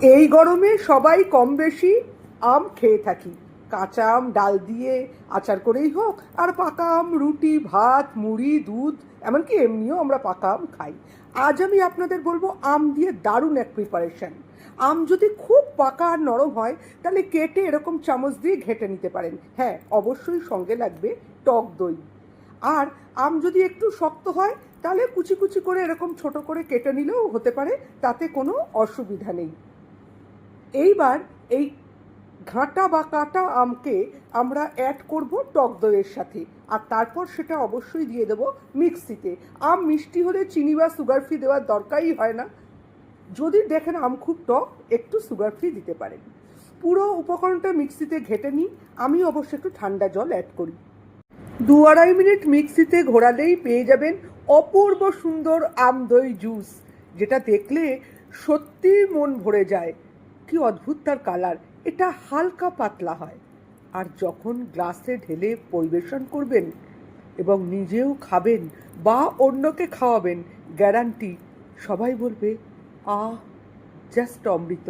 এই গরমে সবাই কম বেশি আম খেয়ে থাকি। কাঁচা আম ডাল দিয়ে আচার করেই হোক, আর পাকা আম রুটি ভাত মুড়ি দুধ, এমনকি এমনিও আমরা পাকা আম খাই। আজ আমি আপনাদের বলবো আম দিয়ে দারুণ এক প্রিপারেশন। আম যদি খুব পাকা আর নরম হয় তাহলে কেটে এরকম চামচ দিয়ে ঘেঁটে নিতে পারেন। হ্যাঁ, অবশ্যই সঙ্গে লাগবে টক দই। আর আম যদি একটু শক্ত হয় তাহলে কুচি কুচি করে এরকম ছোট করে কেটে নিলেও হতে পারে, তাতে কোনো অসুবিধা নেই। এইবার এই ঘাঁটা বা কাটা আমকে আমরা অ্যাড করব টক দইয়ের সাথে, আর তারপর সেটা অবশ্যই দিয়ে দেবো মিক্সিতে। আম মিষ্টি হলে চিনি বা সুগার ফ্রি দেওয়ার দরকারই হয় না। যদি দেখেন আম খুব টক, একটু সুগার ফ্রি দিতে পারেন। পুরো উপকরণটা মিক্সিতে ঘেটে নিই। আমি অবশ্য একটু ঠান্ডা জল অ্যাড করি। 2-2.5 মিনিট মিক্সিতে ঘোরালেই পেয়ে যাবেন অপূর্ব সুন্দর আম দই জুস, যেটা দেখলে সত্যি মন ভরে যায়। কি অদ্ভুত তার কালার! এটা হালকা পাতলা হয়, আর যখন গ্লাসে ঢেলে পরিবেশন করবেন এবং নিজেও খাবেন বা অন্যকে খাওয়াবেন, গ্যারান্টি সবাই বলবে, আহ, জাস্ট অমৃত।